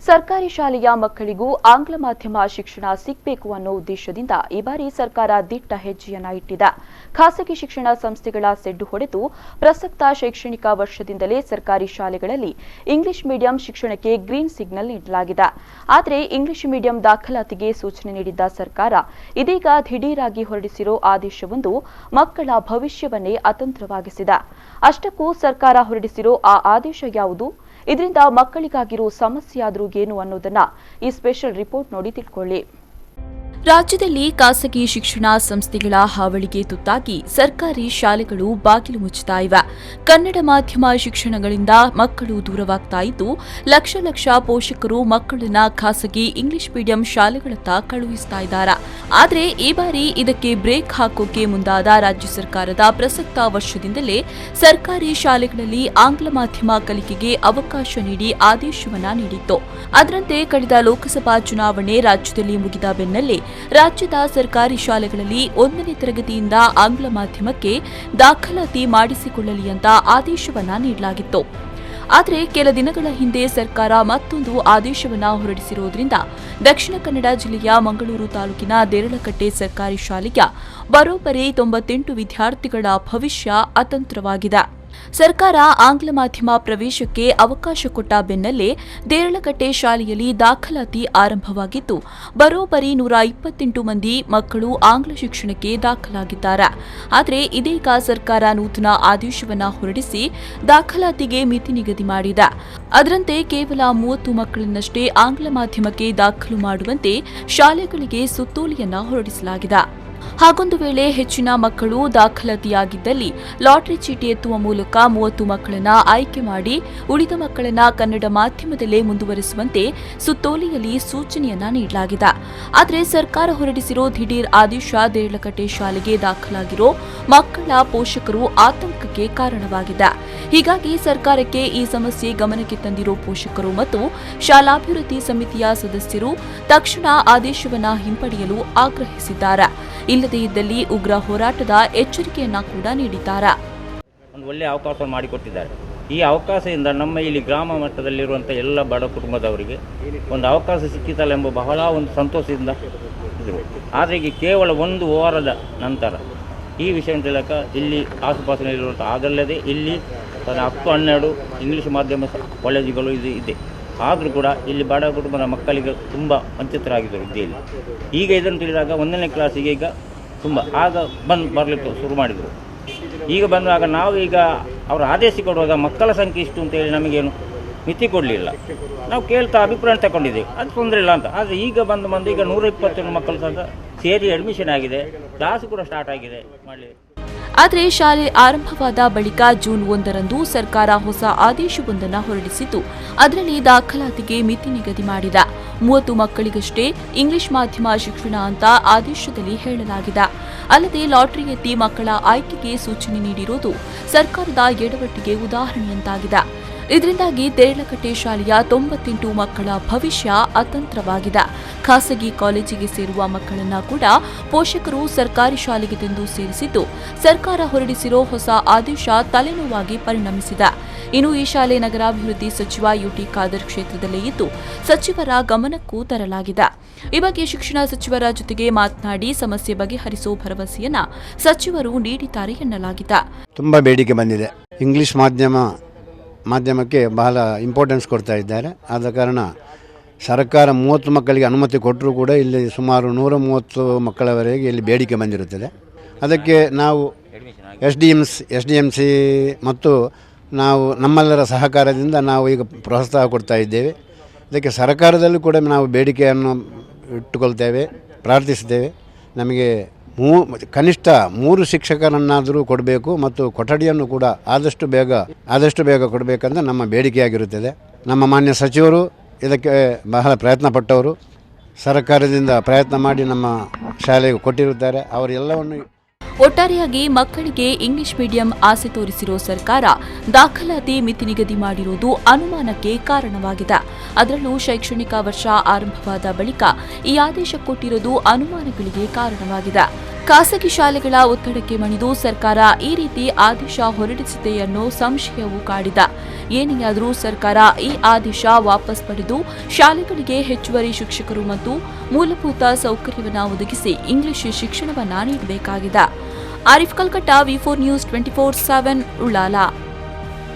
ಸರ್ಕಾರಿ ಶಾಲೆಯ ಮಕ್ಕಳಿಗೂ ಆಂಗ್ಲ ಮಾಧ್ಯಮ ಶಿಕ್ಷಣ ಸಿಗಬೇಕು ಅನ್ನೋ ಉದ್ದೇಶದಿಂದ ಈ ಬಾರಿ ಸರ್ಕಾರ ದಿಟ್ಟ ಹೆಜ್ಜೆಯನ್ನ ಇಟ್ಟಿದೆ. ಖಾಸಗಿ ಶಿಕ್ಷಣ ಸಂಸ್ಥೆಗಳ ಸೆಡ್ಡು ಹೊಡೆದು ಪ್ರಸಕ್ತ ಶೈಕ್ಷಣಿಕ ವರ್ಷದಿಂದಲೇ ಸರ್ಕಾರಿ ಶಾಲೆಗಳಲ್ಲಿ ಇಂಗ್ಲಿಷ್ ಮೀಡಿಯಂ ಶಿಕ್ಷಣಕ್ಕೆ ಗ್ರೀನ್ ಸಿಗ್ನಲ್ ನೀಡಲಾಗಿದೆ. ಆದರೆ ಇಂಗ್ಲಿಷ್ ಮೀಡಿಯಂ ದಾಖಲಾತಿಗೆ ಸೂಚನೆ ನೀಡಿದ್ದ ಸರ್ಕಾರ ಇದೀಗ ದಿಢೀರಾಗಿ ಹೊರಡಿಸಿರೋ ಆದೇಶವೊಂದು ಮಕ್ಕಳ ಭವಿಷ್ಯವನ್ನೇ ಅತಂತ್ರವಾಗಿಸಿದೆ. ಅಷ್ಟಕ್ಕೂ ಸರ್ಕಾರ ಹೊರಡಿಸಿರೋ ಆ ಆದೇಶ ಯಾವುದು? ಇದರಿಂದ ಮಕ್ಕಳಿಗಾಗಿರೋ ಸಮಸ್ಯೆಯಾದರೂ ಏನು ಅನ್ನೋದನ್ನ ಈ ಸ್ಪೆಷಲ್ ರಿಪೋರ್ಟ್ ನೋಡಿ ತಿಳ್ಕೊಳ್ಳಿ. ರಾಜ್ಯದಲ್ಲಿ ಖಾಸಗಿ ಶಿಕ್ಷಣ ಸಂಸ್ಥೆಗಳ ಹಾವಳಿಗೆ ತುತ್ತಾಗಿ ಸರ್ಕಾರಿ ಶಾಲೆಗಳು ಬಾಗಿಲು ಮುಚ್ಚುತ್ತಾ ಇವೆ. ಕನ್ನಡ ಮಾಧ್ಯಮ ಶಿಕ್ಷಣಗಳಿಂದ ಮಕ್ಕಳು ದೂರವಾಗ್ತಾ ಇದ್ದು, ಲಕ್ಷ ಲಕ್ಷ ಪೋಷಕರು ಮಕ್ಕಳನ್ನ ಖಾಸಗಿ ಇಂಗ್ಲಿಷ್ ಮೀಡಿಯಂ ಶಾಲೆಗಳತ್ತ ಕಳುಹಿಸ್ತಾ ಇದ್ದಾರೆ. ಆದರೆ ಈ ಬಾರಿ ಇದಕ್ಕೆ ಬ್ರೇಕ್ ಹಾಕೋಕೆ ಮುಂದಾದ ರಾಜ್ಯ ಸರ್ಕಾರದ ಪ್ರಸಕ್ತ ವರ್ಷದಿಂದಲೇ ಸರ್ಕಾರಿ ಶಾಲೆಗಳಲ್ಲಿ ಆಂಗ್ಲ ಮಾಧ್ಯಮ ಕಲಿಕೆಗೆ ಅವಕಾಶ ನೀಡಿ ಆದೇಶವನ್ನ ನೀಡಿತ್ತು. ಅದರಂತೆ ಕಳೆದ ಲೋಕಸಭಾ ಚುನಾವಣೆ ರಾಜ್ಯದಲ್ಲಿ ಮುಗಿದ ಬೆನ್ನಲ್ಲೇ ರಾಜ್ಯದ ಸರ್ಕಾರಿ ಶಾಲೆಗಳಲ್ಲಿ 1ನೇ ತರಗತಿಯಿಂದ ಆಂಗ್ಲ ಮಾಧ್ಯಮಕ್ಕೆ ದಾಖಲಾತಿ ಮಾಡಿಸಿಕೊಳ್ಳಲಿ ಅಂತ ಆದೇಶವನ್ನ ನೀಡಲಾಗಿತ್ತು. ಆದರೆ ಕೆಲ ದಿನಗಳ ಹಿಂದೆ ಸರ್ಕಾರ ಮತ್ತೊಂದು ಆದೇಶವನ್ನ ಹೊರಡಿಸಿರುವುದರಿಂದ ದಕ್ಷಿಣ ಕನ್ನಡ ಜಿಲ್ಲೆಯ ಮಂಗಳೂರು ತಾಲೂಕಿನ ದೇರಳಕಟ್ಟೆ ಸರ್ಕಾರಿ ಶಾಲೆಯ ಬರೋಬ್ಬರಿ 98 ವಿದ್ಯಾರ್ಥಿಗಳ ಭವಿಷ್ಯ ಅತಂತ್ರವಾಗಿದೆ. ಸರ್ಕಾರ ಆಂಗ್ಲ ಮಾಧ್ಯಮ ಪ್ರವೇಶಕ್ಕೆ ಅವಕಾಶ ಕೊಟ್ಟ ಬೆನ್ನಲ್ಲೇ ದೇರಳಕಟ್ಟೆ ಶಾಲೆಯಲ್ಲಿ ದಾಖಲಾತಿ ಆರಂಭವಾಗಿದ್ದು, ಬರೋಬ್ಬರಿ 128 ಮಂದಿ ಮಕ್ಕಳು ಆಂಗ್ಲ ಶಿಕ್ಷಣಕ್ಕೆ ದಾಖಲಾಗಿದ್ದಾರೆ. ಆದರೆ ಇದೀಗ ಸರ್ಕಾರ ನೂತನ ಆದೇಶವನ್ನ ಹೊರಡಿಸಿ ದಾಖಲಾತಿಗೆ ಮಿತಿ ನಿಗದಿ ಮಾಡಿದೆ. ಅದರಂತೆ ಕೇವಲ 30 ಮಕ್ಕಳನ್ನಷ್ಟೇ ಆಂಗ್ಲ ಮಾಧ್ಯಮಕ್ಕೆ ದಾಖಲು ಮಾಡುವಂತೆ ಶಾಲೆಗಳಿಗೆ ಸುತ್ತೋಲೆಯನ್ನ ಹೊರಡಿಸಲಾಗಿದೆ. ಹಾಗೊಂದು ವೇಳೆ ಹೆಚ್ಚಿನ ಮಕ್ಕಳು ದಾಖಲಾತಿಯಾಗಿದ್ದಲ್ಲಿ ಲಾಟರಿ ಚೀಟಿ ಎತ್ತುವ ಮೂಲಕ 30 ಮಕ್ಕಳನ್ನ ಆಯ್ಕೆ ಮಾಡಿ ಉಳಿದ ಮಕ್ಕಳನ್ನ ಕನ್ನಡ ಮಾಧ್ಯಮದಲ್ಲೇ ಮುಂದುವರಿಸುವಂತೆ ಸುತ್ತೋಲೆಯಲ್ಲಿ ಸೂಚನೆಯನ್ನ ನೀಡಲಾಗಿದೆ. ಆದರೆ ಸರ್ಕಾರ ಹೊರಡಿಸಿರೋ ದಿಢೀರ್ ಆದೇಶ ದೇರಳಕಟ್ಟೆ ಶಾಲೆಗೆ ದಾಖಲಾಗಿರೋ ಮಕ್ಕಳ ಪೋಷಕರು ಆತಂಕಕ್ಕೆ ಕಾರಣವಾಗಿದೆ. ಹೀಗಾಗಿ ಸರ್ಕಾರಕ್ಕೆ ಈ ಸಮಸ್ಯೆ ಗಮನಕ್ಕೆ ತಂದಿರೋ ಪೋಷಕರು ಮತ್ತು ಶಾಲಾಭಿವೃದ್ಧಿ ಸಮಿತಿಯ ಸದಸ್ಯರು ತಕ್ಷಣ ಆದೇಶವನ್ನ ಹಿಂಪಡೆಯಲು ಆಗ್ರಹಿಸಿದ್ದಾರೆ. ಇಲ್ಲದೇ ಇದ್ದಲ್ಲಿ ಉಗ್ರ ಹೋರಾಟದ ಎಚ್ಚರಿಕೆಯನ್ನ ಕೂಡ ನೀಡಿದ್ದಾರೆ. ಒಂದು ಒಳ್ಳೆಯ ಅವಕಾಶ ಮಾಡಿಕೊಟ್ಟಿದ್ದಾರೆ. ಈ ಅವಕಾಶದಿಂದ ನಮ್ಮ ಇಲ್ಲಿ ಗ್ರಾಮ ಮಟ್ಟದಲ್ಲಿರುವಂಥ ಎಲ್ಲ ಬಡ ಕುಟುಂಬದವರಿಗೆ ಒಂದು ಅವಕಾಶ ಸಿಕ್ಕಿತಲ್ಲ ಎಂಬ ಬಹಳ ಒಂದು ಸಂತೋಷದಿಂದ ಇದ್ದರು. ಆದರೆ ಈಗ ಕೇವಲ 1 ವಾರದ ನಂತರ ಈ ವಿಷಯ ತಿಳಿಯಕ ಇಲ್ಲಿ ಆಸುಪಾಸಿನಲ್ಲಿರುವಂಥ ಅದಲ್ಲದೆ ಇಲ್ಲಿ 10-12 ಇಂಗ್ಲೀಷ್ ಮಾಧ್ಯಮ ಕಾಲೇಜುಗಳು ಇದೆ. ಆದರೂ ಕೂಡ ಇಲ್ಲಿ ಬಡ ಕುಟುಂಬದ ಮಕ್ಕಳಿಗೆ ತುಂಬ ವಂಚಿತರಾಗಿದ್ದರು ವಿದ್ಯೆಯಲ್ಲಿ. ಈಗ ಇದನ್ನು ತಿಳಿದಾಗ 1ನೇ ಕ್ಲಾಸಿಗೆ ಈಗ ತುಂಬ ಆಗ ಬರಲಿಕ್ಕೆ ಶುರು ಮಾಡಿದರು. ಈಗ ಬಂದಾಗ ನಾವು ಈಗ ಅವರು ಆದೇಶ ಕೊಡುವಾಗ ಮಕ್ಕಳ ಸಂಖ್ಯೆ ಇಷ್ಟು ಅಂತೇಳಿ ನಮಗೇನು ಮಿತಿ ಕೊಡಲಿಲ್ಲ. ನಾವು ಕೇಳ್ತಾ ಅಭಿಪ್ರಾಯ ತಗೊಂಡಿದ್ದೇವೆ, ಅದು ತೊಂದರೆ ಇಲ್ಲ ಅಂತ. ಆದರೆ ಈಗ ಬಂದು ಈಗ 121 ಮಕ್ಕಳು ಸಹ ಸೇರಿ ಅಡ್ಮಿಷನ್ ಆಗಿದೆ, ಕ್ಲಾಸ್ ಕೂಡ ಸ್ಟಾರ್ಟ್ ಆಗಿದೆ ಮಾಡಲಿ. ಆದರೆ ಶಾಲೆ ಆರಂಭವಾದ ಬಳಿಕ ಜೂನ್ 1ರಂದು ಸರ್ಕಾರ ಹೊಸ ಆದೇಶವೊಂದನ್ನು ಹೊರಡಿಸಿದ್ದು, ಅದರಲ್ಲಿ ದಾಖಲಾತಿಗೆ ಮಿತಿ ನಿಗದಿ ಮಾಡಿದೆ. 30 ಮಕ್ಕಳಿಗಷ್ಟೇ ಇಂಗ್ಲಿಷ್ ಮಾಧ್ಯಮ ಶಿಕ್ಷಣ ಅಂತ ಆದೇಶದಲ್ಲಿ ಹೇಳಲಾಗಿದೆ. ಅಲ್ಲದೆ ಲಾಟರಿ ಎತ್ತಿ ಮಕ್ಕಳ ಆಯ್ಕೆಗೆ ಸೂಚನೆ ನೀಡಿರುವುದು ಸರ್ಕಾರದ ಎಡವಟ್ಟಿಗೆ ಉದಾಹರಣೆಯಂತಾಗಿದೆ. ಇದರಿಂದಾಗಿ ದೇರಳಕಟ್ಟೆ ಶಾಲೆಯ 98 ಮಕ್ಕಳ ಭವಿಷ್ಯ ಅತಂತ್ರವಾಗಿದೆ. ಖಾಸಗಿ ಕಾಲೇಜಿಗೆ ಸೇರುವ ಮಕ್ಕಳನ್ನ ಕೂಡ ಪೋಷಕರು ಸರ್ಕಾರಿ ಶಾಲೆಗೆ ತಂದು ಸೇರಿಸಿದ್ದು, ಸರ್ಕಾರ ಹೊರಡಿಸಿರೋ ಹೊಸ ಆದೇಶ ತಲೆನೋವಾಗಿ ಪರಿಣಮಿಸಿದೆ. ಇನ್ನು ಈ ಶಾಲೆ ನಗರಾಭಿವೃದ್ಧಿ ಸಚಿವ ಯುಟಿ ಖಾದರ್ ಕ್ಷೇತ್ರದಲ್ಲೇ ಇದ್ದು ಸಚಿವರ ಗಮನಕ್ಕೂ ತರಲಾಗಿದೆ. ಈ ಬಗ್ಗೆ ಶಿಕ್ಷಣ ಸಚಿವರ ಜೊತೆಗೆ ಮಾತನಾಡಿ ಸಮಸ್ಯೆ ಬಗೆಹರಿಸೋ ಭರವಸೆಯನ್ನ ಸಚಿವರು ನೀಡಿದ್ದಾರೆ ಎನ್ನಲಾಗಿದೆ. ತುಂಬಾ ಬೇಡಿಕೆ ಬಂದಿದೆ. ಇಂಗ್ಲಿಷ್ ಮಾಧ್ಯಮಕ್ಕೆ ಬಹಳ ಇಂಪಾರ್ಟೆನ್ಸ್ ಕೊಡ್ತಾ ಇದ್ದಾರೆ. ಆದ ಕಾರಣ ಸರ್ಕಾರ 30 ಮಕ್ಕಳಿಗೆ ಅನುಮತಿ ಕೊಟ್ಟರೂ ಕೂಡ ಇಲ್ಲಿ ಸುಮಾರು 130 ಮಕ್ಕಳವರೆಗೆ ಇಲ್ಲಿ ಬೇಡಿಕೆ ಬಂದಿರುತ್ತದೆ. ಅದಕ್ಕೆ ನಾವು SDMC ಮತ್ತು ನಾವು ನಮ್ಮೆಲ್ಲರ ಸಹಕಾರದಿಂದ ನಾವು ಈಗ ಪ್ರೋತ್ಸಾಹ ಕೊಡ್ತಾ ಇದ್ದೇವೆ. ಇದಕ್ಕೆ ಸರ್ಕಾರದಲ್ಲೂ ಕೂಡ ನಾವು ಬೇಡಿಕೆಯನ್ನು ಇಟ್ಟುಕೊಳ್ತೇವೆ, ಪ್ರಾರ್ಥಿಸ್ತೇವೆ. ನಮಗೆ ಕನಿಷ್ಠ 3 ಶಿಕ್ಷಕರನ್ನಾದರೂ ಕೊಡಬೇಕು ಮತ್ತು ಕೊಠಡಿಯನ್ನು ಕೂಡ ಆದಷ್ಟು ಬೇಗ ಕೊಡಬೇಕಂತ ನಮ್ಮ ಬೇಡಿಕೆಯಾಗಿರುತ್ತದೆ. ನಮ್ಮ ಮಾನ್ಯ ಸಚಿವರು ಇದಕ್ಕೆ ಬಹಳ ಪ್ರಯತ್ನ ಪಟ್ಟವರು, ಸರ್ಕಾರದಿಂದ ಪ್ರಯತ್ನ ಮಾಡಿ ನಮ್ಮ ಶಾಲೆಗೆ ಕೊಟ್ಟಿರುತ್ತಾರೆ. ಅವರೆಲ್ಲವನ್ನು ಒಟ್ಟಾರೆಯಾಗಿ ಮಕ್ಕಳಿಗೆ ಇಂಗ್ಲಿಷ್ ಮೀಡಿಯಂ ಆಸೆ ತೋರಿಸಿರೋ ಸರ್ಕಾರ ದಾಖಲಾತಿ ಮಿತಿ ನಿಗದಿ ಮಾಡಿರುವುದು ಅನುಮಾನಕ್ಕೆ ಕಾರಣವಾಗಿದೆ. ಅದರಲ್ಲೂ ಶೈಕ್ಷಣಿಕ ವರ್ಷ ಆರಂಭವಾದ ಬಳಿಕ ಈ ಆದೇಶ ಕೊಟ್ಟಿರುವುದು ಅನುಮಾನಗಳಿಗೆ ಕಾರಣವಾಗಿದೆ. ಖಾಸಗಿ ಶಾಲೆಗಳ ಒತ್ತಡಕ್ಕೆ ಮಣಿದು ಸರ್ಕಾರ ಈ ರೀತಿ ಆದೇಶ ಹೊರಡಿಸಿದೆ ಅನ್ನೋ ಸಂಶಯವು ಕಾಡಿದ. ಏನೆಯಾದರೂ ಸರ್ಕಾರ ಈ ಆದೇಶ ವಾಪಸ್ ಪಡೆದು ಶಾಲೆಗಳಿಗೆ ಹೆಚ್ಚುವರಿ ಶಿಕ್ಷಕರು ಮತ್ತು ಮೂಲಭೂತ ಸೌಕರ್ಯವನ್ನು ಒದಗಿಸಿ ಇಂಗ್ಲಿಷ್ ಶಿಕ್ಷಣವನ್ನು ನೀಡಬೇಕಾಗಿದೆ. Arif Kalkatta, V4 News 24/7 Ullal.